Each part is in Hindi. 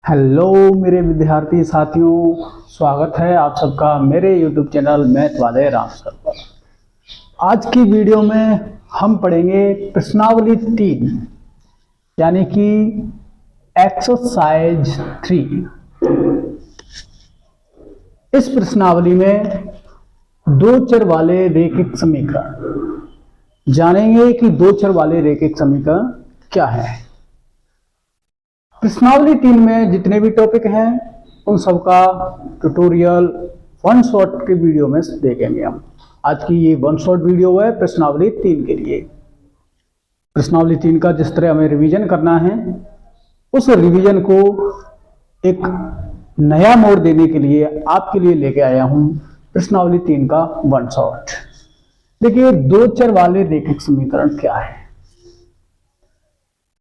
हेलो मेरे विद्यार्थी साथियों, स्वागत है आप सबका मेरे YouTube चैनल मैथ वाले राम सर पर। आज की वीडियो में हम पढ़ेंगे प्रश्नावली 3 यानी कि एक्सरसाइज 3। इस प्रश्नावली में दो चर वाले रैखिक समीकरण जानेंगे कि दो चर वाले रैखिक समीकरण क्या है। प्रश्नावली 3 में जितने भी टॉपिक हैं उन सबका ट्यूटोरियल वन शॉट के वीडियो में देखेंगे हम। आज की ये वन शॉट वीडियो है प्रश्नावली 3 के लिए। प्रश्नावली 3 का जिस तरह हमें रिवीजन करना है उस रिवीजन को एक नया मोड़ देने के लिए आपके लिए लेके आया हूं प्रश्नावली 3 का वन शॉट। देखिए, दो चर वाले रैखिक समीकरण क्या है।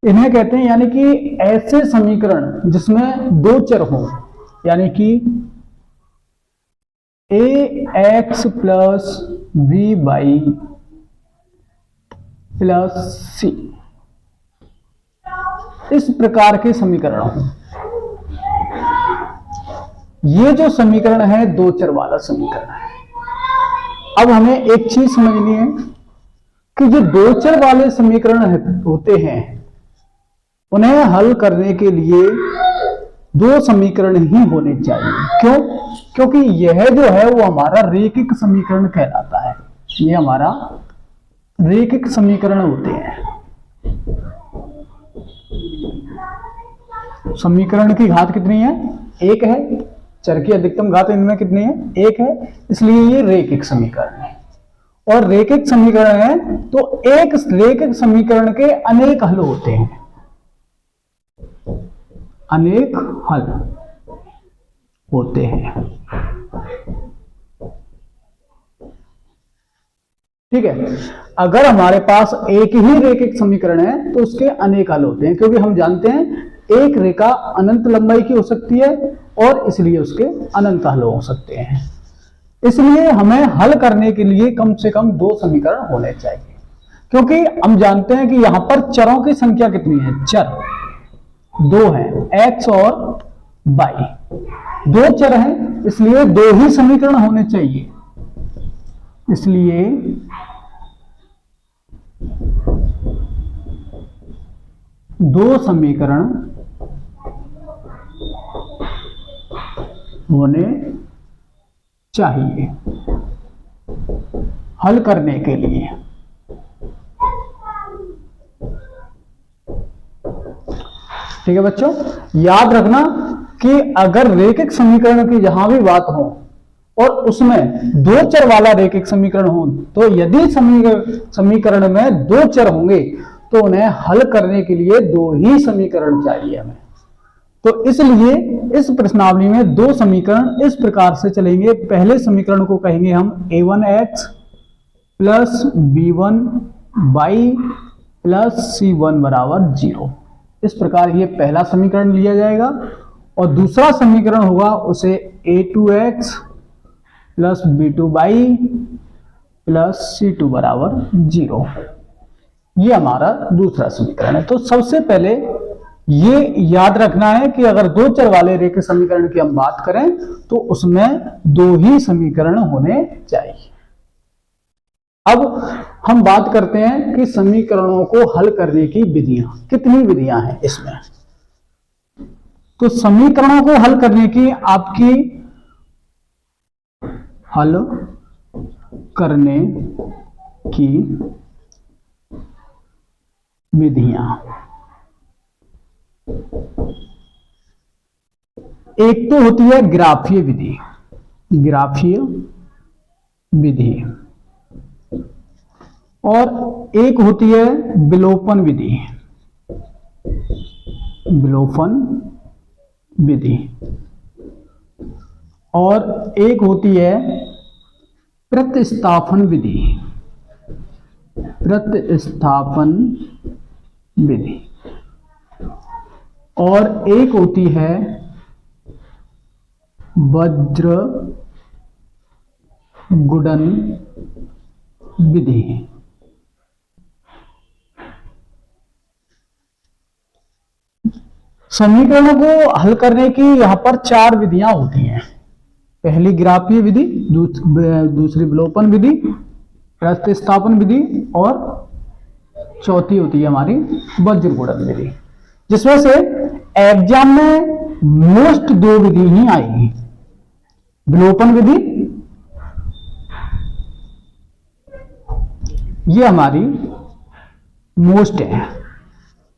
इन्हें कहते हैं यानी कि ऐसे समीकरण जिसमें दो चर हो, यानी कि ax plus b y plus c, इस प्रकार के समीकरण हो। ये जो समीकरण है दो चर वाला समीकरण है। अब हमें एक चीज समझनी है कि जो दो चर वाले समीकरण होते हैं उन्हें हल करने के लिए दो समीकरण ही होने चाहिए। क्यों? क्योंकि यह जो है वो हमारा रैखिक समीकरण कहलाता है। ये हमारा रैखिक समीकरण होते हैं। समीकरण की घात कितनी है? एक है। चर की अधिकतम घात इनमें कितनी है? एक है। इसलिए ये रैखिक समीकरण है। और रैखिक समीकरण है तो एक रैखिक समीकरण के अनेक हल होते हैं। अनेक हल होते हैं। ठीक है। अगर हमारे पास एक ही रैखिक समीकरण है तो उसके अनेक हल होते हैं, क्योंकि हम जानते हैं एक रेखा अनंत लंबाई की हो सकती है और इसलिए उसके अनंत हल हो सकते हैं। इसलिए हमें हल करने के लिए कम से कम दो समीकरण होने चाहिए, क्योंकि हम जानते हैं कि यहां पर चरों की संख्या कितनी है? चर दो हैं, x और y। दो चर हैं इसलिए दो ही समीकरण होने चाहिए। इसलिए दो समीकरण होने चाहिए हल करने के लिए। ठीक है बच्चों, याद रखना कि अगर रैखिक समीकरण की जहां भी बात हो और उसमें दो चर वाला रैखिक समीकरण हो, तो यदि समीकरण में दो चर होंगे तो उन्हें हल करने के लिए दो ही समीकरण चाहिए हमें। तो इसलिए इस प्रश्नावली में दो समीकरण इस प्रकार से चलेंगे। पहले समीकरण को कहेंगे हम a1x plus b1y plus c1 बराबर 0। इस प्रकार ये पहला समीकरण लिया जाएगा और दूसरा समीकरण होगा उसे a2x plus b2y plus c2 बराबर 0। ये हमारा दूसरा समीकरण है। तो सबसे पहले ये याद रखना है कि अगर दो चर वाले रैखिक समीकरण की हम बात करें तो उसमें दो ही समीकरण होने चाहिए। अब हम बात करते हैं कि समीकरणों को हल करने की विधियां, कितनी विधियां हैं इसमें। तो समीकरणों को हल करने की आपकी हल करने की विधियां, एक तो होती है ग्राफीय विधि। ग्राफीय विधि और एक होती है विलोपन विधि। विलोपन विधि और एक होती है प्रतिस्थापन विधि। प्रतिस्थापन विधि और एक होती है वज्र गुणन विधि। समीकरणों को हल करने की यहाँ पर 4 विधियां होती हैं। पहली ग्राफीय विधि, दूसरी विलोपन विधि, प्रतिस्थापन विधि और चौथी होती है हमारी वज्रगुणन विधि, जिसमें से एग्जाम में मोस्ट 2 विधि ही आएगी। विलोपन विधि ये हमारी मोस्ट है,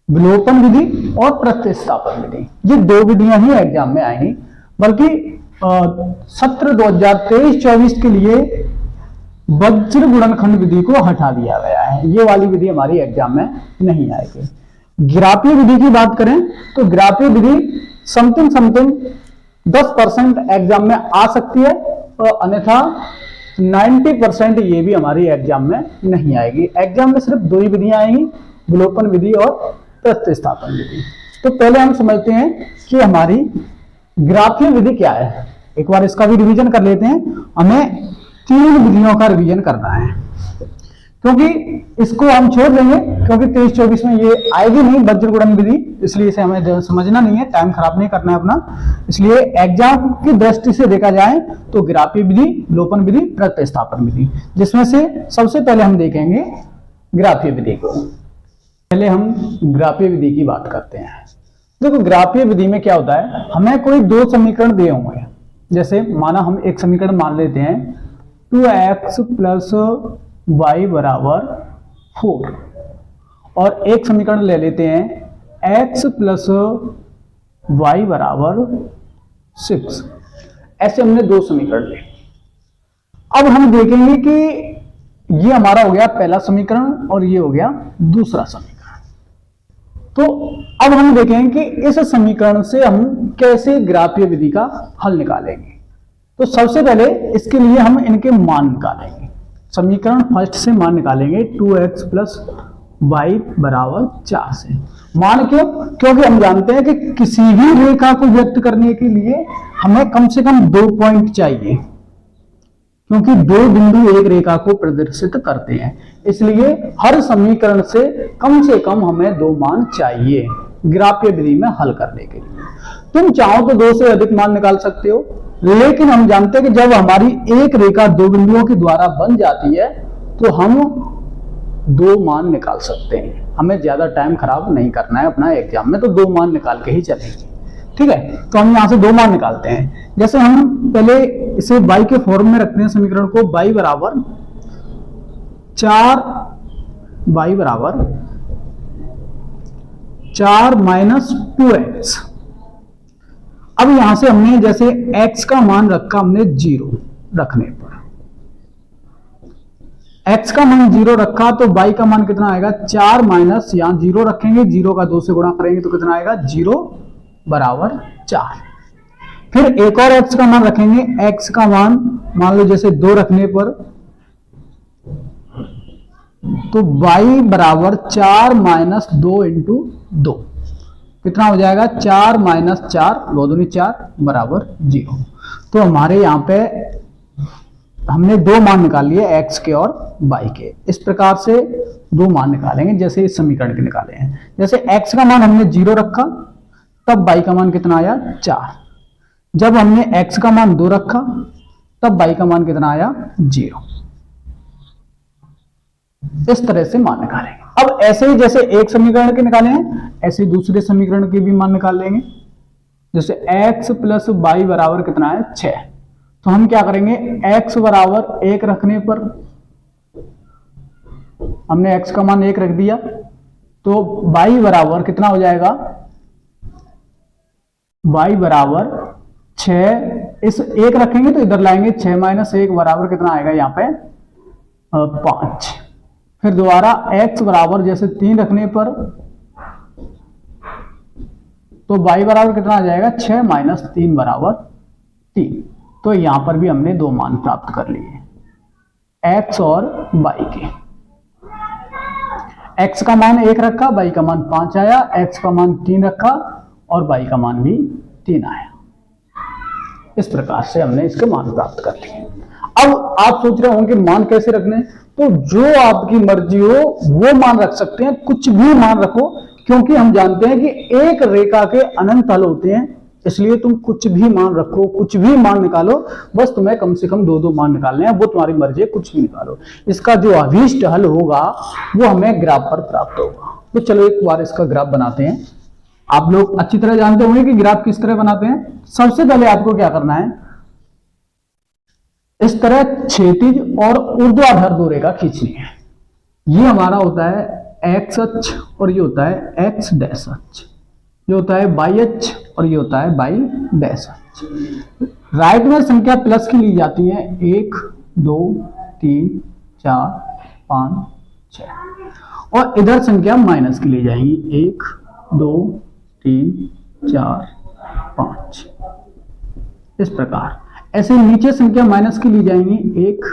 विलोपन विधि और प्रतिस्थापन विधि, ये 2 विधियां ही एग्जाम में आएंगी। बल्कि सत्र 2023-24 के लिए वज्र गुणनखंड विधि को हटा दिया गया है, ये वाली विधि हमारी एग्जाम में नहीं आएगी। ग्राफीय विधि की बात करें तो ग्राफीय विधि समथिंग 10% एग्जाम में आ सकती है, और अन्यथा 90% ये भी हमारी एग्जाम में नहीं आएगी। एग्जाम में सिर्फ 2 ही विधियां आएंगी, विलोपन विधि और प्रतिस्थापन विधि। तो पहले हम समझते हैं कि हमारी ग्राफीय विधि क्या है। एक बार इसका भी रिवीजन कर लेते हैं। हमें 3 विधियों का रिवीजन करना है, क्योंकि इसको हम छोड़ देंगे, क्योंकि 23-24 में ये आएगी नहीं वज्र गुणन विधि, इसलिए इसे हमें समझना नहीं है, टाइम खराब नहीं करना है अपना। इसलिए एग्जाम की दृष्टि से देखा जाए तो ग्राफीय विधि, विलोपन विधि, प्रतिस्थापन विधि, जिसमें से सबसे पहले हम देखेंगे ग्राफीय विधि को। पहले हम ग्राफीय विधि की बात करते हैं। देखो ग्राफीय विधि में क्या होता है, हमें कोई 2 समीकरण दिए होंगे। जैसे माना हम एक समीकरण मान लेते हैं 2x प्लस y बराबर 4, और एक समीकरण ले लेते हैं x प्लस y बराबर 6। ऐसे हमने 2 समीकरण लिए। अब हम देखेंगे कि ये हमारा हो गया पहला समीकरण और ये हो गया दूसरा समीकरण। तो अब हम देखेंगे कि इस समीकरण से हम कैसे ग्राफीय विधि का हल निकालेंगे। तो सबसे पहले इसके लिए हम इनके मान निकालेंगे। समीकरण फर्स्ट से मान निकालेंगे 2x प्लस y बराबर 4 से। मान क्यों? क्योंकि हम जानते हैं कि किसी भी रेखा को व्यक्त करने के लिए हमें कम से कम 2 पॉइंट चाहिए, क्योंकि 2 बिंदु एक रेखा को प्रदर्शित करते हैं। इसलिए हर समीकरण से कम हमें 2 मान चाहिए ग्राफीय विधि में हल करने के लिए। तुम चाहो तो 2 से अधिक मान निकाल सकते हो, लेकिन हम जानते हैं कि जब हमारी एक रेखा 2 बिंदुओं के द्वारा बन जाती है तो हम 2 मान निकाल सकते हैं। हमें ज्यादा टाइम खराब नहीं करना है अपना एग्जाम में, तो 2 मान निकाल के ही चलेंगे। ठीक है, तो हम यहां से 2 मान निकालते हैं। जैसे हम पहले इसे y के फॉर्म में रखते हैं समीकरण को, y बराबर 4 माइनस 2x। अब यहां से हमने जैसे x का मान रखा हमने 0 रखने पर, x का मान 0 रखा तो y का मान कितना आएगा 4 माइनस, यहां 0 रखेंगे, 0 का 2 से गुणा करेंगे तो कितना आएगा 0 बराबर 4। फिर एक और x का मान रखेंगे, x का मान मान लो जैसे 2 रखने पर, तो y बराबर 4 माइनस 2 इंटू 2 कितना हो जाएगा 4 माइनस 4, 2 दूनी 4 बराबर 0। तो हमारे यहां पे हमने 2 मान निकाल लिए x के और y के। इस प्रकार से 2 मान निकालेंगे जैसे इस समीकरण के निकाले हैं। जैसे x का मान हमने 0 रखा, तब y का मान कितना आया 4। जब हमने x का मान 2 रखा, तब y का मान कितना आया 0। इस तरह से मान निकालेंगे। अब ऐसे ही जैसे एक समीकरण के निकाले हैं, ऐसे ही दूसरे समीकरण के भी मान निकाल लेंगे। जैसे x प्लस y बराबर कितना है 6, तो हम क्या करेंगे x बराबर 1 रखने पर, हमने x का मान 1 रख दिया, तो y बराबर कितना हो जाएगा, y बराबर 6, इस 1 रखेंगे तो इधर लाएंगे, 6 माइनस 1 बराबर कितना आएगा यहाँ पे 5। फिर दोबारा x बराबर जैसे 3 रखने पर, तो y बराबर कितना आ जाएगा 6 माइनस 3 बराबर 3। तो यहां पर भी हमने 2 मान प्राप्त कर लिए, x और y के। x का मान 1 रखा, y का मान 5 आया, x का मान 3 रखा और y का मान भी 3 आया। इस प्रकार से हमने इसके मान प्राप्त कर लिए। अब आप सोच रहे होंगे मान कैसे रखने, तो जो आपकी मर्जी हो वो मान रख सकते हैं, कुछ भी मान रखो, क्योंकि हम जानते हैं कि एक रेखा के अनंत हल होते हैं, इसलिए तुम कुछ भी मान रखो, कुछ भी मान निकालो, बस तुम्हें कम से कम 2-2 मान निकालने हैं, वो तुम्हारी मर्जी है, कुछ भी निकालो। इसका जो अभीष्ट हल होगा वो हमें ग्राफ पर प्राप्त होगा। तो चलो एक बार इसका ग्राफ बनाते हैं। आप लोग अच्छी तरह जानते होंगे कि ग्राफ किस तरह बनाते हैं। सबसे पहले आपको क्या करना है, इस तरह क्षैतिज और ऊर्ध्वाधर 2 रेखा खींचनी है। ये हमारा होता है एक्स अक्ष और ये होता है एक्स डैश अक्ष, ये होता है वाई अक्ष और ये होता है वाई डैश अक्ष। राइट में संख्या प्लस की ली जाती है 1 2 3 4 5 6 और इधर संख्या माइनस की ली जाएंगी 1 2 3 4 5 इस प्रकार। ऐसे नीचे संख्या माइनस की ली जाएंगी 1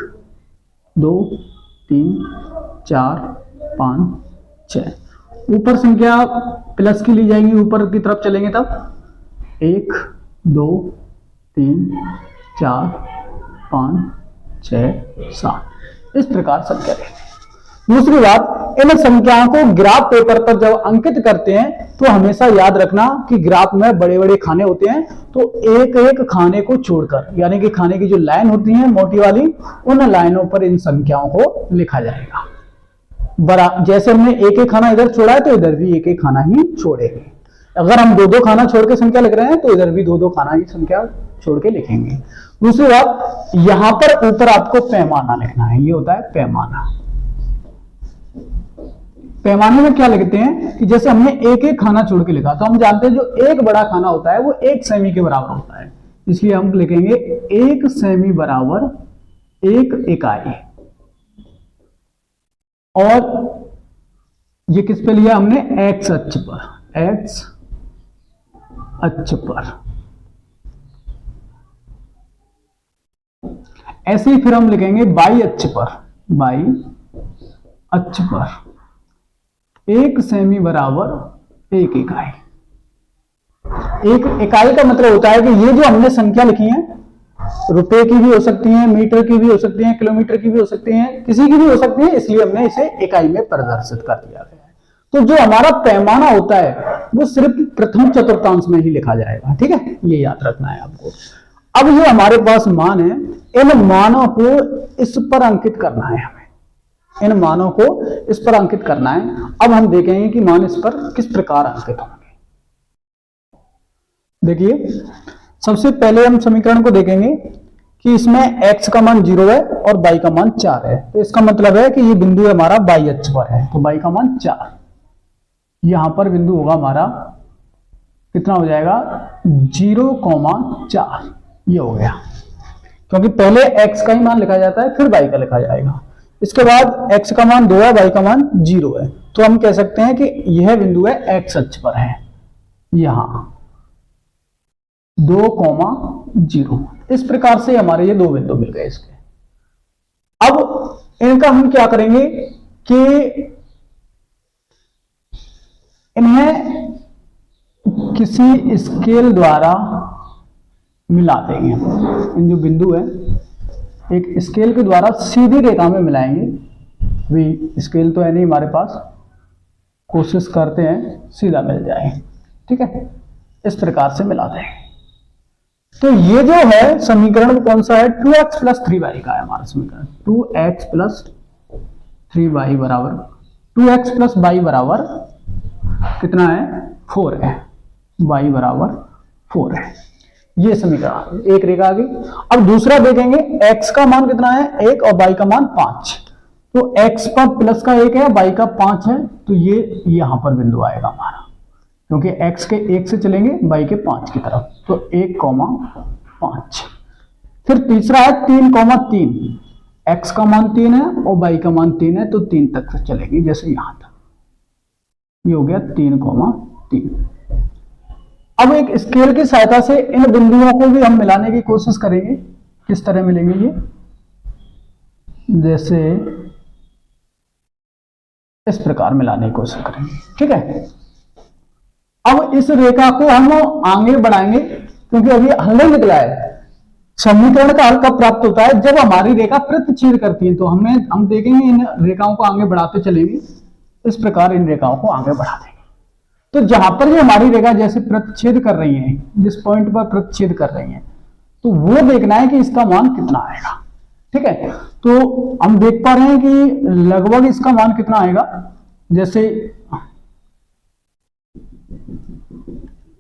2 3 4 5 6। ऊपर संख्या प्लस की ली जाएंगी, ऊपर की तरफ चलेंगे तब 1 2 3 4 5 6 7 इस प्रकार संख्या लेंगे। दूसरी बात, इन संख्याओं को ग्राफ पेपर पर जब अंकित करते हैं तो हमेशा याद रखना कि ग्राफ में बड़े बड़े खाने होते हैं, तो एक एक खाने को छोड़कर, यानी कि खाने की जो लाइन होती है मोटी वाली, उन लाइनों पर इन संख्याओं को लिखा जाएगा। बड़ा जैसे हमने एक एक खाना इधर छोड़ा है तो इधर भी एक एक खाना ही छोड़ेंगे। अगर हम 2-2 खाना छोड़ के संख्या लिख रहे हैं तो इधर भी 2-2 खाना ही संख्या छोड़ के लिखेंगे। दूसरी बात, यहां पर ऊपर आपको पैमाना लिखना है, ये होता है पैमाना। पैमाने में क्या लिखते हैं कि जैसे हमने एक एक खाना छोड़ के लिखा, तो हम जानते हैं जो एक बड़ा खाना होता है वो 1 सेमी के बराबर होता है, इसलिए हम लिखेंगे 1 सेमी बराबर 1 इकाई। और ये किस पे लिया हमने, एक्स अक्ष पर, एक्स अक्ष पर। ऐसे ही फिर हम लिखेंगे वाई अक्ष पर, वाई अक्ष पर 1 सेमी बराबर 1 इकाई। 1 इकाई का मतलब होता है कि ये जो हमने संख्या लिखी है, रुपए की भी हो सकती है, मीटर की भी हो सकती है, किलोमीटर की भी हो सकती है, किसी की भी हो सकती है, इसलिए हमने इसे इकाई में प्रदर्शित कर दिया गया है। तो जो हमारा पैमाना होता है वो सिर्फ प्रथम चतुर्थांश में ही लिखा जाएगा, ठीक है, ये याद रखना है आपको। अब ये हमारे पास मान है, इन मानों को इस पर अंकित करना है, हमें इन मानों को इस पर अंकित करना है। अब हम देखेंगे कि मान इस पर किस प्रकार अंकित होंगे। देखिए, सबसे पहले हम समीकरण को देखेंगे कि इसमें x का मान 0 है और y का मान 4 है, तो इसका मतलब है कि ये बिंदु हमारा y अक्ष पर है, तो y का मान 4। यहां पर बिंदु होगा हमारा, कितना हो जाएगा, 0,4। ये हो गया, क्योंकि पहले x का ही मान लिखा जाता है फिर y का लिखा जाएगा। इसके बाद x का मान 2 है, y का मान 0 है, तो हम कह सकते हैं कि यह बिंदु है x अक्ष पर है, यहां 2,0। इस प्रकार से हमारे ये 2 बिंदु मिल गए इसके। अब इनका हम क्या करेंगे कि इन्हें किसी स्केल द्वारा मिला देंगे। इन जो बिंदु है एक स्केल के द्वारा सीधी रेखा में मिलाएंगे। भी स्केल तो है नहीं हमारे पास, कोशिश करते हैं सीधा मिल जाए, ठीक है, इस प्रकार से मिला देंगे। तो ये जो है समीकरण कौन सा है, 2x + 3y का है हमारा समीकरण। 2x + 3y बराबर 2x + y बराबर कितना है, 4 है, y बराबर 4 है। ये समीकरण एक रेखा आ गई। अब दूसरा देखेंगे, x का मान कितना है, 1 और y का मान 5। तो x पर प्लस का 1 है, y का 5 है, तो ये यहां पर बिंदु आएगा हमारा, क्योंकि x के 1 से चलेंगे y के 5 की तरफ, तो 1,5। फिर तीसरा है 3,3। x का मान 3 है और y का मान 3 है, तो 3 तक से चलेंगे, जैसे यहां तक। ये हो गया 3,3। अब एक स्केल की सहायता से इन बिंदुओं को भी हम मिलाने की कोशिश करेंगे। किस तरह मिलेंगे ये, जैसे इस प्रकार मिलाने की कोशिश करेंगे, ठीक है। अब इस रेखा को हम आगे बढ़ाएंगे, क्योंकि अभी हल नहीं निकला है। समीकरण का हल कब प्राप्त होता है, जब हमारी रेखा प्रतिच्छेद करती है। तो हम देखेंगे इन रेखाओं को आगे बढ़ाते चलेंगे, इस प्रकार इन रेखाओं को आगे बढ़ा देंगे। तो जहां पर ये हमारी रेखा जैसे प्रतिच्छेद कर रही है, जिस पॉइंट पर प्रतिच्छेद कर रही है, तो वो देखना है कि इसका मान कितना आएगा। ठीक है, तो हम देख पा रहे हैं कि लगभग इसका मान कितना आएगा, जैसे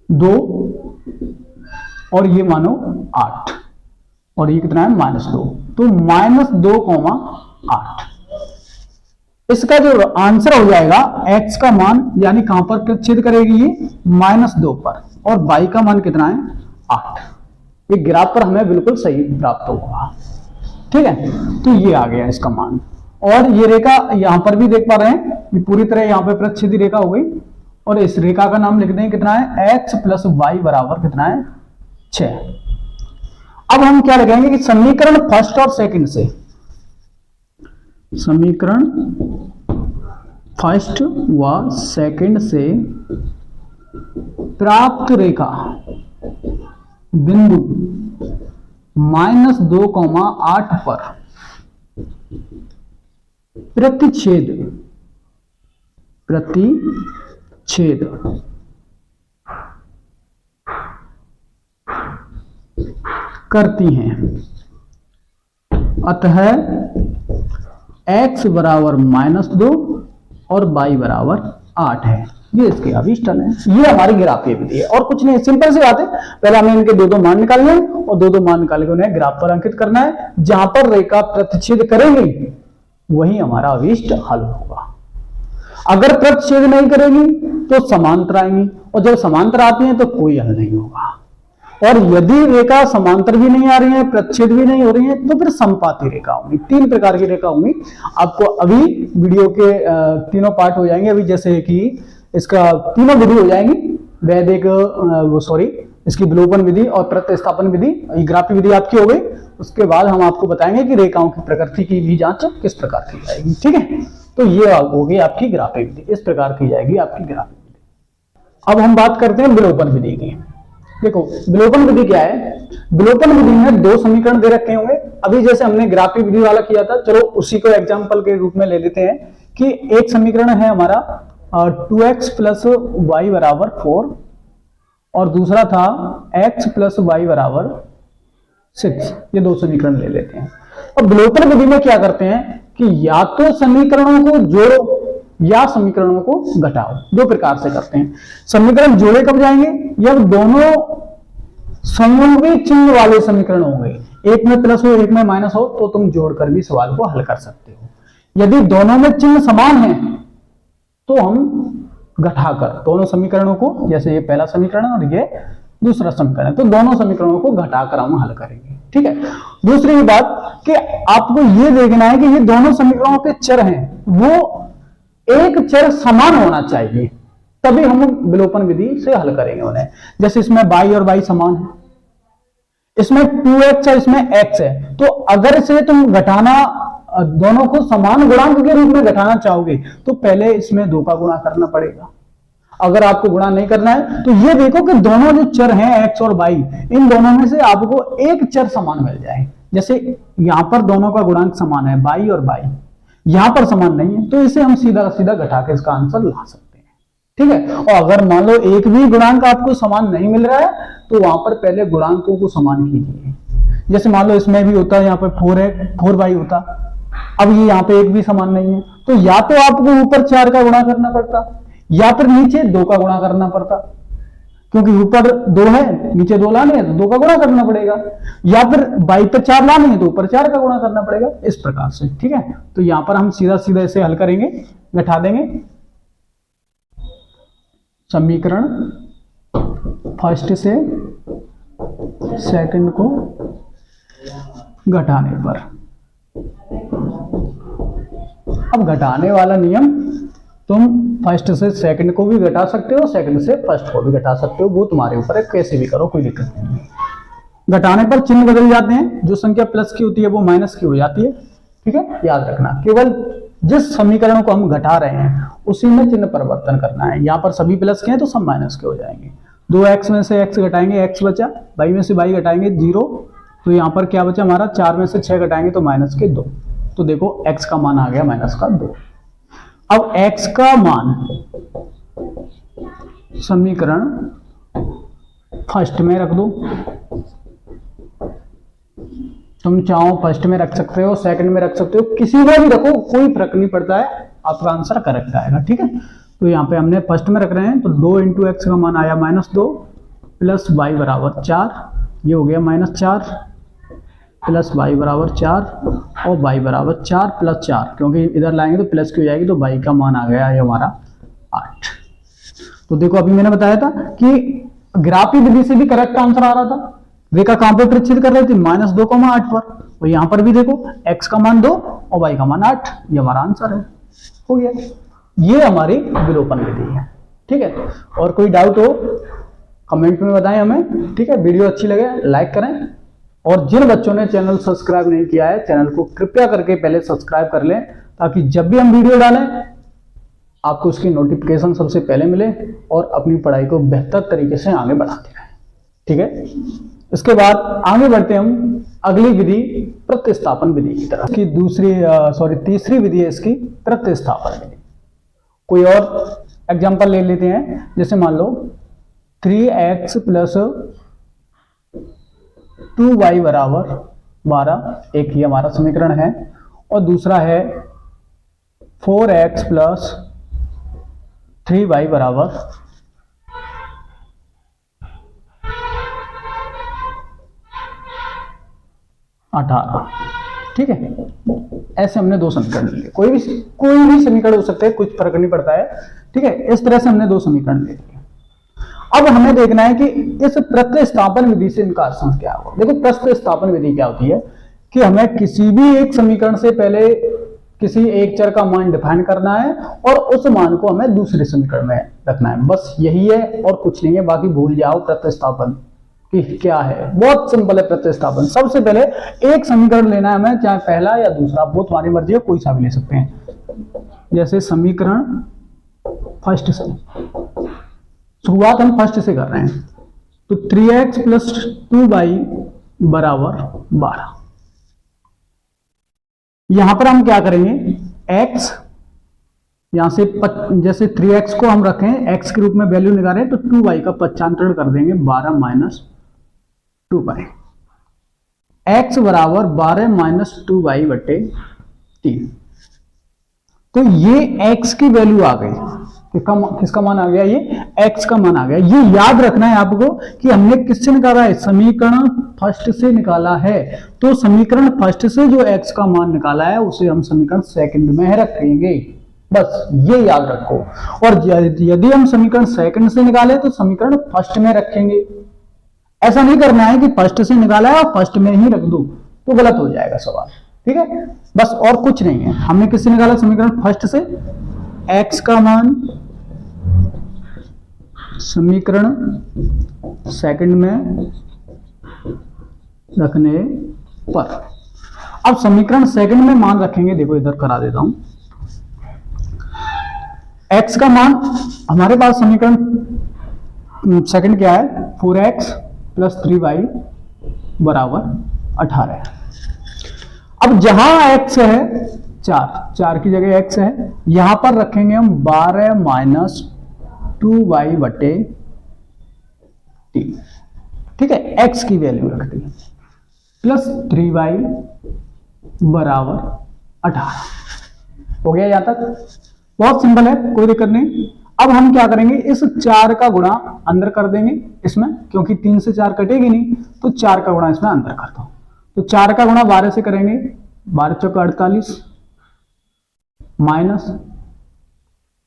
2 और ये मानो 8 और ये कितना है -2, तो -2,8। इसका जो आंसर हो जाएगा x का मान, यानी कहां पर प्रतिच्छेद करेगी ये -2 पर, और y का मान कितना है 8। ये ग्राफ पर हमें बिल्कुल सही प्राप्त होगा। ठीक है, तो ये आ गया इसका मान। और ये रेखा यहां पर भी देख पा रहे हैं, ये पूरी तरह यहां पे प्रतिच्छेदी रेखा हो गई, और इस रेखा का नाम लिख दें कितना है, x + y बराबर कितना है 6। अब हम क्या लगाएंगे कि समीकरण फर्स्ट और सेकंड से, समीकरण फर्स्ट व सेकंड से प्राप्त रेखा बिंदु -2,8 पर प्रतिच्छेद करती हैं। अतः x बराबर -2 और y बराबर 8 है। ये इसके अभिष्टन है। ये हमारी ग्राफीय विधि है और कुछ नहीं, सिंपल सी बात है। पहले हमें इनके दो मान निकालने हैं और दो मान निकाल के उन्हें ग्राफ पर अंकित करना है। जहां पर रेखा प्रतिच्छेद करेंगी वही हमारा अभिष्ट हल होगा। अगर प्रतिच्छेद नहीं करेगी तो समांतर आएंगी, और जब समांतर आती है तो कोई हल नहीं होगा। और यदि रेखा समांतर भी नहीं आ रही है, प्रतिच्छेद भी नहीं हो रही है, तो फिर समपाती रेखा होंगी। 3 प्रकार की रेखा होंगी। आपको अभी वीडियो के तीनों पार्ट हो जाएंगे। अभी जैसे कि इसका तीनों विधि हो जाएंगी, वैदिक इसकी विलोपन विधि और प्रतिस्थापन विधि, ग्राफीय विधि आपकी हो गई। उसके बाद हम आपको बताएंगे कि रेखाओं की प्रकृति की भी जांच किस प्रकार की जाएगी। ठीक है, तो ये होगी आपकी ग्राफीय विधि, इस प्रकार की जाएगी आपकी ग्राफीय विधि। अब हम बात करते हैं विलोपन विधि की। देखो विलोपन विधि क्या है। विलोपन विधि में 2 समीकरण दे रखे होंगे। अभी जैसे हमने ग्राफीय विधि वाला किया था, चलो उसी को एग्जांपल के रूप में ले लेते हैं कि एक समीकरण है हमारा 2x + y बराबर 4 और दूसरा था x + y बराबर 6। ये 2 समीकरण ले लेते हैं। अब विलोपन विधि में क्या करते हैं कि या तो समीकरणों को जोड़ो या समीकरणों को घटाओ। 2 प्रकार से करते हैं। समीकरण जोड़े कब जाएंगे, जब दोनों समरूपी चिन्ह वाले समीकरण होंगे, एक में प्लस हो एक में माइनस हो, तो तुम जोड़कर भी सवाल को हल कर सकते हो। यदि दोनों में चिन्ह समान है तो हम घटाकर दोनों समीकरणों को, जैसे ये पहला समीकरण और ये दूसरा समीकरण है, तो दोनों समीकरणों को घटाकर हम हल करेंगे। ठीक है, दूसरी बात कि आपको ये देखना है कि ये दोनों समीकरणों के चर हैं, वो एक चर समान होना चाहिए, तभी हम विलोपन विधि से हल करेंगे उन्हें। जैसे इसमें y और y समान है, इसमें 2x है, इसमें x है, तो अगर इसे तुम घटाना, दोनों को समान गुणांक के रूप में घटाना चाहोगे तो पहले इसमें 2 का गुणा करना पड़ेगा। अगर आपको गुणा नहीं करना है तो ये देखो कि दोनों जो चर हैं x और y, इन दोनों में से आपको एक चर समान मिल जाए। जैसे यहां पर दोनों का गुणांक समान है y और y, यहां पर समान नहीं है, तो इसे हम सीधा सीधा घटा के इसका आंसर ला सकते हैं। ठीक है, और अगर मान लो एक भी गुणांक आपको समान नहीं मिल रहा है तो वहां पर पहले गुणांकों को समान कीजिए। जैसे मान लो इसमें भी होता है, यहाँ पर 4 है, 4y होता, अब ये यहाँ पे एक भी समान नहीं है, तो या तो आपको ऊपर 4 का गुणा करना पड़ता या फिर नीचे 2 का गुणा करना पड़ता, क्योंकि ऊपर 2 है नीचे 2 लाने हैं तो 2 का गुणा करना पड़ेगा, या फिर y पर 4 लाने हैं तो ऊपर 4 का गुणा करना पड़ेगा, इस प्रकार से। ठीक है, तो यहां पर हम सीधा सीधा इसे हल करेंगे, घटा देंगे। समीकरण फर्स्ट से सेकंड को घटाने पर, अब घटाने वाला नियम, तुम फर्स्ट से सेकंड को भी घटा सकते हो, सेकंड से फर्स्ट को भी घटा सकते हो, वो तुम्हारे ऊपर है, कैसे भी करो कोई दिक्कत नहीं है। घटाने पर चिन्ह बदल जाते हैं, जो संख्या प्लस की होती है वो माइनस की हो जाती है। ठीक है, याद रखना, केवल जिस समीकरण को हम घटा रहे हैं उसी में चिन्ह परिवर्तन करना है। यहाँ पर सभी प्लस के हैं तो सब माइनस के हो जाएंगे। 2x में से x घटाएंगे x बचा, y में से y घटाएंगे 0, तो यहाँ पर क्या बचा हमारा, 4 में से 6 घटाएंगे तो -2, तो देखो x का मान आ गया -2। अब x का मान समीकरण फर्स्ट में रख दो। तुम चाहो फर्स्ट में रख सकते हो, सेकंड में रख सकते हो, किसी में भी रखो, कोई फर्क नहीं पड़ता है, आपका आंसर करेक्ट आएगा। ठीक है, तो यहाँ पे हमने फर्स्ट में रख रहे हैं, तो 2 इंटू एक्स का मान आया -2 प्लस वाई बराबर 4, ये हो गया -4 प्लस वाई बराबर 4 और वाई बराबर 4 प्लस 4, क्योंकि इधर लाएंगे तो प्लस की हो जाएगी, तो वाई का मान आ गया है हमारा 8। तो देखो अभी मैंने बताया था कि ग्राफी विधि से भी करेक्ट आंसर आ रहा था। रेखा कहां पर प्रतिच्छेद कर रही थी? -2,8 पर। और यहां पर भी देखो x का मान 2 और y का मान 8, ये हमारा आंसर है, हो गया। ये हमारी विलोपन विधि है। ठीक है, और कोई डाउट हो कमेंट में बताएं हमें। ठीक है, वीडियो अच्छी लगे लाइक करें, और जिन बच्चों ने चैनल सब्सक्राइब नहीं किया है, चैनल को कृपया करके पहले सब्सक्राइब कर लें, ताकि जब भी हम वीडियो डालें आपको उसकी नोटिफिकेशन सबसे पहले मिले और अपनी पढ़ाई को बेहतर तरीके से आगे बढ़ाते रहें। ठीक है, इसके बाद आगे बढ़ते हम अगली विधि प्रतिस्थापन विधि की तरफ। की तीसरी विधि है इसकी प्रतिस्थापन विधि। कोई और एग्जांपल ले लेते हैं, जैसे मान लो 3x प्लस 2y बराबर 12, एक ही हमारा समीकरण है, और दूसरा है 4x प्लस 3y बराबर 18। ठीक है, ऐसे हमने दो समीकरण लिए, कोई भी समीकरण हो सकते हैं, कुछ फर्क नहीं पड़ता है। ठीक है, इस तरह से हमने दो समीकरण ले लिए। अब हमें देखना है कि इस प्रतिस्थापन विधि से इनका अर्थ क्या होगा। देखो प्रतिस्थापन विधि क्या होती है कि हमें किसी भी एक समीकरण से पहले किसी एक चर का मान डिफाइन करना है और उस मान को हमें दूसरे समीकरण में रखना है, बस यही है और कुछ नहीं है। बाकी भूल जाओ प्रतिस्थापन कि क्या है, बहुत सिंपल है प्रतिस्थापन। सबसे पहले एक समीकरण लेना है हमें, चाहे पहला या दूसरा, वो तुम्हारी मर्जी है, कोई सा भी ले सकते हैं। जैसे समीकरण फर्स्ट से, शुरुआत हम फर्स्ट से कर रहे हैं, तो 3x प्लस 2y बराबर 12। यहां पर हम क्या करेंगे, x यहां से जैसे 3x को हम रखें x के रूप में वैल्यू निकालें, तो 2y का पक्षांतरण कर देंगे 12 माइनस 2y, x बराबर 12 माइनस 2y बटे 3। तो ये x की वैल्यू आ गई, किसका मान आ गया, ये x का मान आ गया। ये याद रखना है आपको कि हमने किससे निकाला है, समीकरण फर्स्ट से निकाला है। तो समीकरण फर्स्ट से जो x का मान निकाला है उसे हम समीकरण सेकंड में रखेंगे, बस ये याद रखो। और यदि हम समीकरण सेकंड से निकाले तो समीकरण फर्स्ट में रखेंगे। ऐसा नहीं करना है कि फर्स्ट से निकाला है और फर्स्ट में ही रख दो, तो गलत हो जाएगा सवाल। ठीक है, बस और कुछ नहीं है। हमने किससे निकाला, समीकरण फर्स्ट से, x का मान समीकरण सेकंड में रखने पर। अब समीकरण सेकंड में मान रखेंगे, देखो इधर करा देता हूं। x का मान हमारे पास समीकरण सेकंड क्या है, 4x प्लस 3y बराबर 18 है। अब जहां x है 4 की जगह x है, यहां पर रखेंगे हम 12 माइनस 2y बटे 3। ठीक है, x की वैल्यू रख दी, प्लस 3y बराबर 18। हो गया यहां तक, बहुत सिंपल है, कोई दिक्कत नहीं। अब हम क्या करेंगे, इस 4 का गुणा अंदर कर देंगे इसमें, क्योंकि 3 से 4 कटेगी नहीं, तो 4 का गुणा इसमें अंदर कर दो। तो 4 का गुणा 12 से करेंगे, 12 चौका 48 माइनस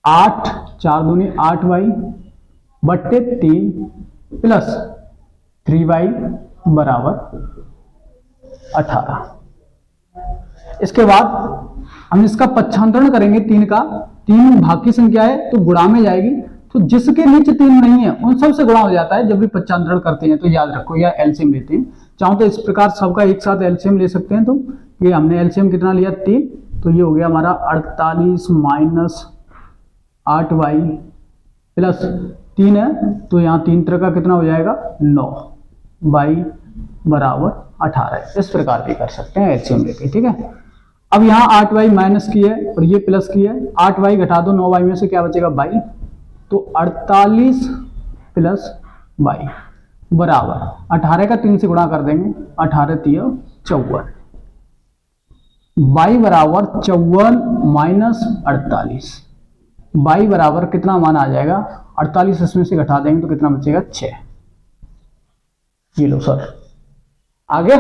8 4 दूनी 8y बट्टे 3 प्लस 3y बराबर 18। इसके बाद हम इसका पक्षांतरण करेंगे, 3 का, 3 भाग की संख्या है तो गुणा में जाएगी, तो जिसके नीचे 3 नहीं है उन सब से गुणा हो जाता है जब भी पक्षांतरण करते हैं। तो याद रखो, या एलसीएम लेते हैं, चाहो तो इस प्रकार सबका एक साथ एलसीएम ले सकते हैं। तो ये हमने एलसीएम कितना लिया, 3, तो ये हो गया हमारा 48 माइनस 8y प्लस 3 है, तो यहाँ 3 तरह का कितना हो जाएगा, 9y बराबर 18। इस प्रकार भी कर सकते हैं एलसीएम लेके। ठीक है, अब यहाँ 8y माइनस की है और ये प्लस की है, 8y घटा दो 9y में से क्या बचेगा, y, तो 48 प्लस 22 बराबर 18 का 3 से गुणा कर देंगे, 18 3 54, 22 बराबर 54 माइनस 48, 22 बराबर कितना मान आ जाएगा, 48 इसमें से घटा देंगे तो कितना बचेगा 6। ये लो सर आ गया,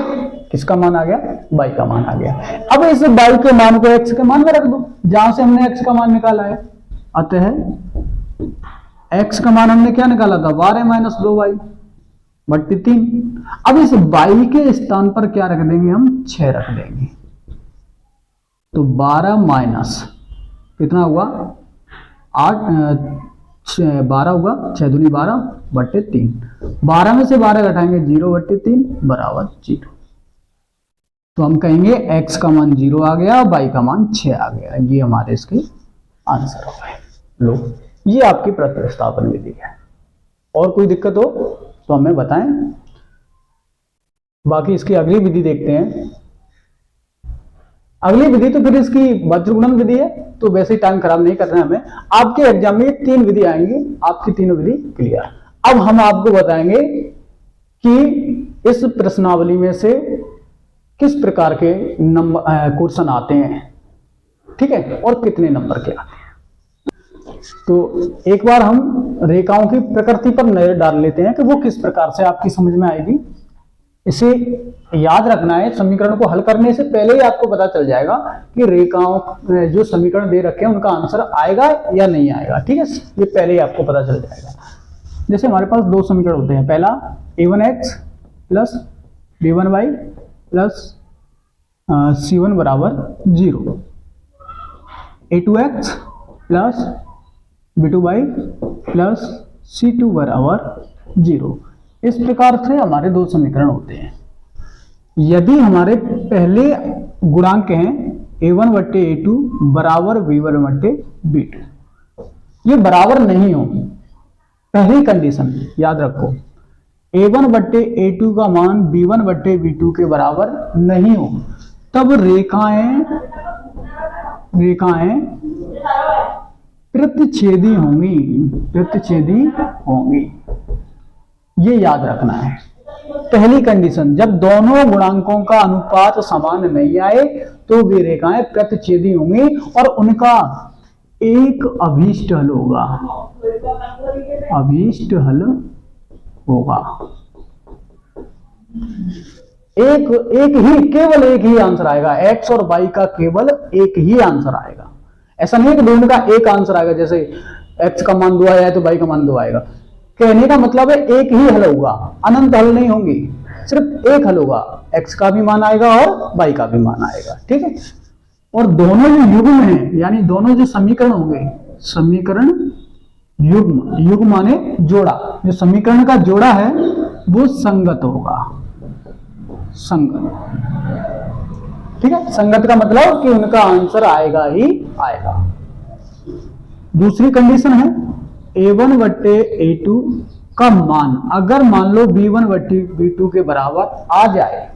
किसका मान आ गया, 22 का मान आ गया। अब इस 22 के मान को x के मान में रख दो जहां से हमने x का मान निकाला है। अतः x का मान हमने क्या निकाला था, 12 माइनस 2y बट्टी 3। अब इस 22 के स्थान पर क्या रख देंगे, हम 6 रख देंगे। तो 12 माइनस कितना हुआ 8 12 होगा, 6 दूनी 12 बट्टे 3, 12 में से 12 घटाएंगे 0 बट्टे 3 बराबर 0। तो हम कहेंगे x का मान 0 आ गया, y का मान 6 आ गया। ये हमारे इसके आंसर हो गए। लो ये आपकी प्रतिस्थापन विधि है। और कोई दिक्कत हो तो हमें बताएं, बाकी इसकी अगली विधि देखते हैं। अगली विधि तो फिर इसकी वज्रगुणन विधि है, तो वैसे ही टाइम खराब नहीं करना है हमें। आपके एग्जाम में 3 विधि आएंगी, आपकी तीनों विधि क्लियर। अब हम आपको बताएंगे कि इस प्रश्नावली में से किस प्रकार के नंबर क्वेश्चन आते हैं, ठीक है, और कितने नंबर के आते हैं। तो एक बार हम रेखाओं की प्रकृति पर नजर डाल लेते हैं कि वो किस प्रकार से आपकी समझ में आएगी। इसे याद रखना है, समीकरण को हल करने से पहले ही आपको पता चल जाएगा कि रेखाओं जो समीकरण दे रखे हैं उनका आंसर आएगा या नहीं आएगा, ठीक है, ये पहले ही आपको पता चल जाएगा। जैसे हमारे पास 2 समीकरण होते हैं, पहला a1x plus b1y plus c1 बराबर 0, a2x plus b2y plus c2 बराबर 0। इस प्रकार से हमारे 2 समीकरण होते हैं। यदि हमारे पहले गुणांक हैं a1 बट्टे a2 बराबर b1 बट्टे b2, ये बराबर नहीं हो, पहली कंडीशन याद रखो, a1 बट्टे a2 का मान b1 बट्टे b2 के बराबर नहीं हो, तब रेखाएं प्रतिच्छेदी होंगी, प्रतिच्छेदी होंगी। ये याद रखना है। पहली कंडीशन, जब दोनों गुणांकों का अनुपात समान नहीं आए तो वे रेखाएं प्रतिच्छेदी होंगी और उनका एक अभीष्ट हल होगा, अभीष्ट हल होगा। केवल एक ही आंसर आएगा, x और y का केवल एक ही आंसर आएगा। ऐसा नहीं है कि दोनों का एक आंसर आएगा, जैसे x का मान 2 आया तो y का मान 2 आएगा। कहने का मतलब है एक ही हल होगा, अनंत हल नहीं होंगे, सिर्फ एक हल होगा, x का भी मान आएगा और y का भी मान आएगा, ठीक है। और दोनों जो युग्म हैं, यानी दोनों जो समीकरण होंगे, समीकरण युग्म, युग्म माने जोड़ा, जो समीकरण का जोड़ा है वो संगत होगा, संगत, ठीक है। संगत का मतलब कि उनका आंसर आएगा ही आएगा। दूसरी कंडीशन है a1 बट्टे a2 का मान अगर मान लो b1 बट्टे b2 के बराबर आ जाए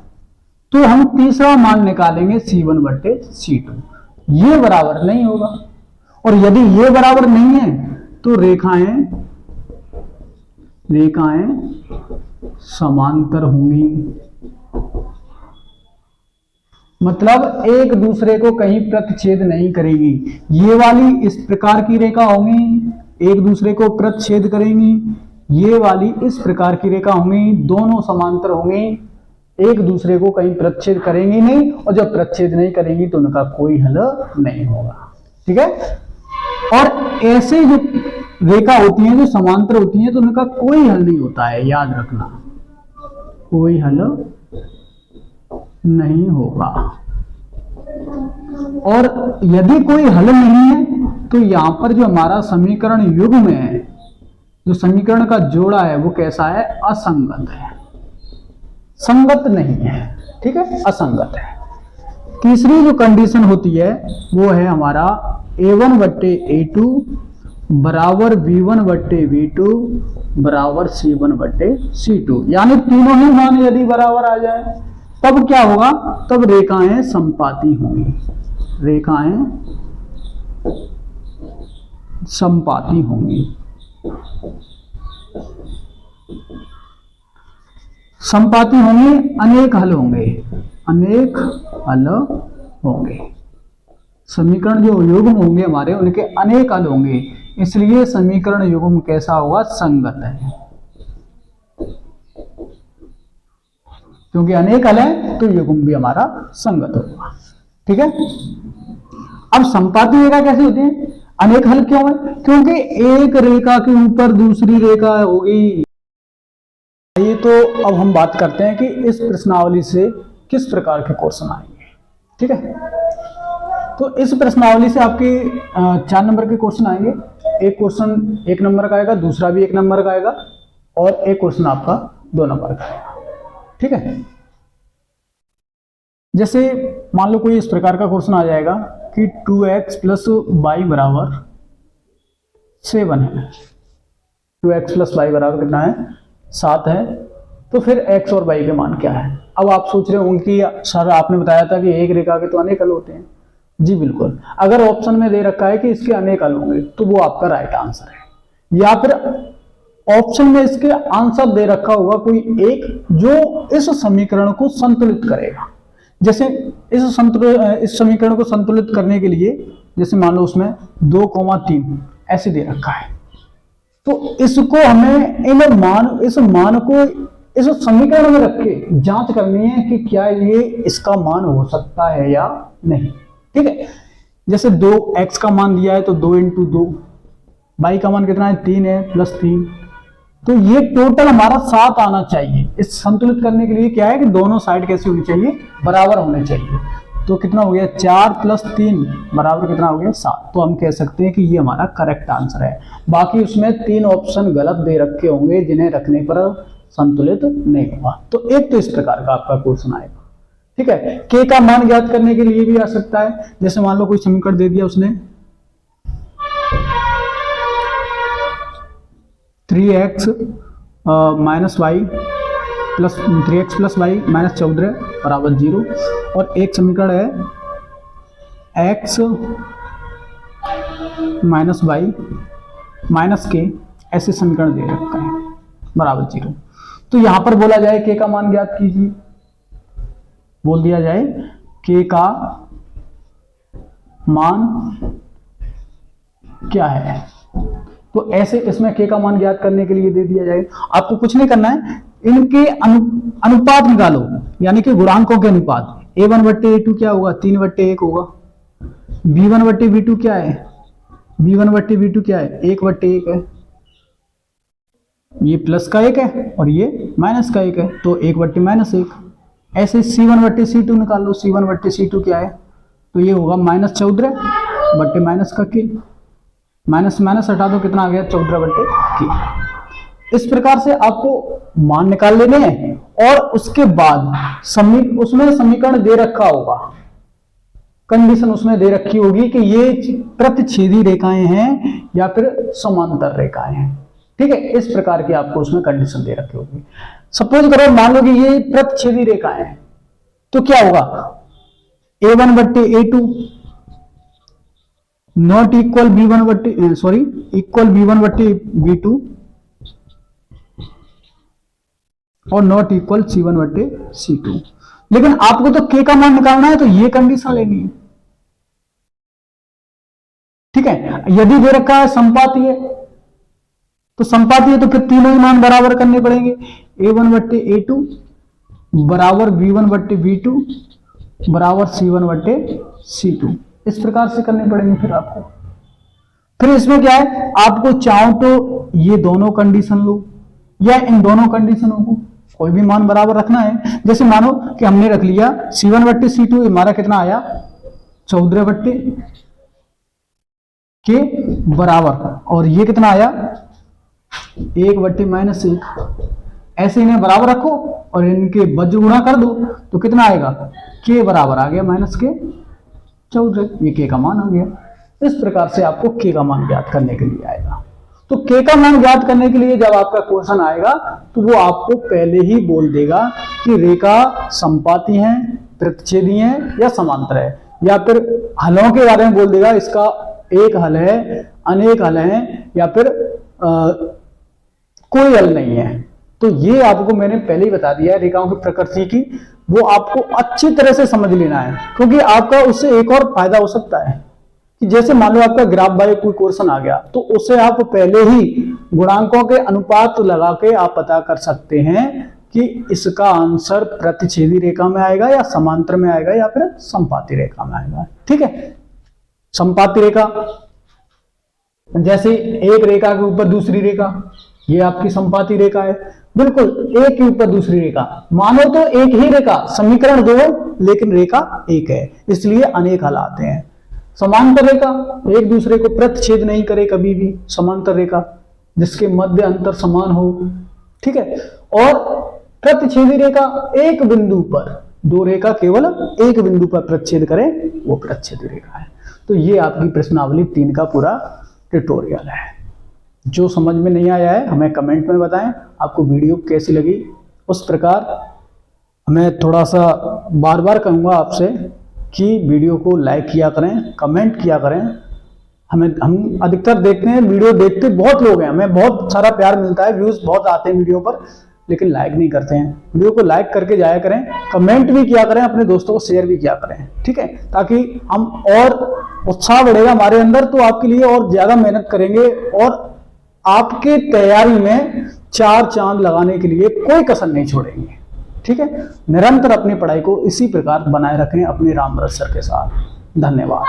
तो हम तीसरा मान निकालेंगे c1 बट्टे c2, ये बराबर नहीं होगा। और यदि ये बराबर नहीं है तो रेखाएं समांतर होंगी, मतलब एक दूसरे को कहीं प्रतिच्छेद नहीं करेगी। ये वाली इस प्रकार की रेखा होंगी, एक दूसरे को प्रतिच्छेद करेंगी, ये वाली इस प्रकार की रेखा होंगी, दोनों समांतर होंगी, एक दूसरे को कहीं प्रतिच्छेद करेंगी नहीं, और जब प्रतिच्छेद नहीं करेंगी तो उनका कोई हल नहीं होगा, ठीक है। और ऐसे जो रेखा होती हैं जो समांतर होती हैं तो उनका कोई हल नहीं होता है, याद रखना, कोई हल नहीं होगा। और यदि कोई हल नहीं है तो यहां पर जो हमारा समीकरण युग्म है, जो समीकरण का जोड़ा है वो कैसा है, असंगत है, संगत नहीं है, ठीक है, असंगत है। तीसरी जो कंडीशन होती है वो है हमारा a1 बट्टे a2 बराबर b1 बट्टे b2 बराबर c1 बट्टे c2, यानी तीनों ही मान यदि बराबर आ जाए तब क्या होगा, तब रेखाएं समपाती होंगी, रेखाएं समपाती होंगी। समपाती होंगे, अनेक हल होंगे, अनेक हल होंगे। समीकरण जो युग्म होंगे हमारे उनके अनेक हल होंगे, इसलिए समीकरण युग्म कैसा होगा? संगत है। क्योंकि अनेक हल है तो युग्म भी हमारा संगत होगा। ठीक है। अब समपाती रेखा कैसी होती है? अनेक हल क्यों है? क्योंकि एक रेखा के ऊपर दूसरी रेखा होगी। ये तो अब हम बात करते हैं कि इस प्रश्नावली से किस प्रकार के क्वेश्चन आएंगे। ठीक है। तो इस प्रश्नावली से आपके 4 नंबर के क्वेश्चन आएंगे। एक क्वेश्चन 1 नंबर का आएगा, दूसरा भी 1 नंबर का आएगा, और एक क्वेश्चन आपका 2 नंबर का आएगा। ठीक है। जैसे मान लो कोई इस प्रकार का क्वेश्चन आ जाएगा कि 2x + y = 7 है। 2x + y = कितना है? 7 है। तो फिर x और y के मान क्या है? अब आप सोच रहे होंगे कि सर आपने बताया था कि एक रेखा के तो अनेक हल होते हैं। जी बिल्कुल। अगर ऑप्शन में दे रखा है कि इसके अनेक हल होंगे तो वो आपका राइट आंसर है, या फिर ऑप्शन में इसके आंसर दे रखा होगा कोई एक जो इस समीकरण को संतुलित करेगा। जैसे इस समीकरण को संतुलित करने के लिए जैसे मान लो उसमें 2,3 ऐसे दे रखा है, तो इसको हमें इस मान को इस समीकरण में रख के जांच करनी है कि क्या ये इसका मान हो सकता है या नहीं। ठीक है। जैसे 2x का मान दिया है तो 2 × 2, y का मान कितना है? 3 है, +3, तो ये टोटल हमारा 7 आना चाहिए। इस संतुलित करने के लिए क्या है कि दोनों साइड कैसी होनी चाहिए? बराबर होने चाहिए। तो कितना हो गया? 4 + 3 बराबर कितना हो गया? 7। तो हम कह सकते हैं कि ये हमारा करेक्ट आंसर है। बाकी उसमें 3 ऑप्शन गलत दे रखे होंगे जिन्हें रखने पर संतुलित नहीं होगा। तो एक तो इस प्रकार का आपका क्वेश्चन आएगा। ठीक है। k का मान ज्ञात करने के लिए भी आ सकता है। जैसे मान लो कोई समीकरण दे दिया उसने 3x - y + 3x + y - 14 = 0, और एक समीकरण है x - y - k, ऐसे समीकरण दे रखा है बराबर 0। तो यहां पर बोला जाए k का मान ज्ञात कीजिए, बोल दिया जाए k का मान क्या है, तो ऐसे इसमें k का मान ज्ञात करने के लिए दे दिया जाए। आपको कुछ नहीं करना है, इनके अनुपात निकालो, यानी कि गुणांकों के अनुपात। a1/a2 क्या होगा? 3/1 होगा। b1/b2 क्या है? b1/b2 क्या है? 1/1 है। ये प्लस का 1 है और ये माइनस का 1 है, तो 1/-1। ऐसे c1/c2 निकाल लो। c1/c2 क्या है? तो ये होगा -14/- माइनस माइनस हटा दो, कितना आ गया? 14/k। इस प्रकार से आपको मान निकाल लेने हैं, और उसके बाद उसमें समीकरण दे रखा होगा, कंडीशन उसमें दे रखी होगी कि ये प्रतिच्छेदी रेखाएं हैं या फिर समांतर रेखाएं हैं। ठीक है। इस प्रकार की आपको उसमें कंडीशन दे रखी होगी। सपोज करो मान लो कि ये प्रतिच्छेदी रेखाएं हैं, तो क्या होगा? a1/a2 not equal equal b1/b2 और नॉट इक्वल c1/c2। लेकिन आपको तो k का मान निकालना है, तो ये कंडीशन लेनी है। ठीक है। यदि दे रखा है समपाती है, तो समपाती है तो फिर तीनों ही मान बराबर करने पड़ेंगे। a1/a2 बराबर b1/b2 बराबर c1/c2। इस प्रकार से करने पड़ेंगे फिर आपको। फिर इसमें क्या है, आपको चाहो तो ये दोनों कंडीशन लो या इन दोनों कंडीशनों को कोई भी मान बराबर रखना है। जैसे मानो कि हमने रख लिया c1/c2 हमारा कितना आया? 14/के बराबर, और ये कितना आया? 1/-1। ऐसे इन्हें बराबर रखो और इनके बज्र गुणा कर दो, तो कितना आएगा? के बराबर आ गया -14। ये के का मान आ गया। इस प्रकार से आपको के का मान ज्ञात करने के लिए आएगा। तो के का मान ज्ञात करने के लिए जब आपका क्वेश्चन आएगा तो वो आपको पहले ही बोल देगा कि रेखा समपाती है, प्रतिच्छेदी है या समांतर है, या फिर हलों के बारे में बोल देगा, इसका एक हल है, अनेक हल हैं, या फिर कोई हल नहीं है। तो ये आपको मैंने पहले ही बता दिया है रेखाओं की प्रकृति की, वो आपको अच्छी तरह से समझ लेना है, क्योंकि आपका उससे एक और फायदा हो सकता है कि जैसे मान लो आपका ग्राफ बाय कोई क्वेश्चन आ गया, तो उससे आप पहले ही गुणांकों के अनुपात लगा के आप पता कर सकते हैं कि इसका आंसर प्रतिच्छेदी रेखा में आएगा या समांतर में आएगा या फिर संपाती रेखा में आएगा। ठीक है, संपाती रेखा जैसे एक रेखा के ऊपर दूसरी रेखा, ये आपकी संपाती रेखा है। बिल्कुल एक के ऊपर दूसरी रेखा, मानो तो एक ही रेखा, समीकरण दो लेकिन रेखा एक है, इसलिए अनेक हल आते हैं। समांतर रेखा एक दूसरे को प्रतिच्छेद नहीं करे कभी भी, समांतर रेखा जिसके मध्य अंतर समान हो। ठीक है, और प्रतिच्छेदी रेखा एक बिंदु पर, दो रेखा केवल एक बिंदु पर प्रतिच्छेद करे, वो प्रतिच्छेदी रेखा है। तो ये आपकी प्रश्नावली 3 का पूरा ट्यूटोरियल है। जो समझ में नहीं आया है हमें कमेंट में बताएं, आपको वीडियो कैसी लगी। उस प्रकार मैं थोड़ा सा बार बार कहूँगा आपसे कि वीडियो को लाइक किया करें, कमेंट किया करें। हम अधिकतर देखते हैं, वीडियो देखते बहुत लोग हैं, हमें बहुत सारा प्यार मिलता है, व्यूज बहुत आते हैं वीडियो पर, लेकिन लाइक नहीं करते हैं। वीडियो को लाइक करके जाया करें, कमेंट भी किया करें, अपने दोस्तों को शेयर भी किया करें। ठीक है, ताकि हम और उत्साह बढ़ेगा हमारे अंदर, तो आपके लिए और ज्यादा मेहनत करेंगे और आपके तैयारी में 4 चांद लगाने के लिए कोई कसर नहीं छोड़ेंगे। ठीक है, निरंतर अपनी पढ़ाई को इसी प्रकार बनाए रखें अपने रामभरत सर के साथ। धन्यवाद।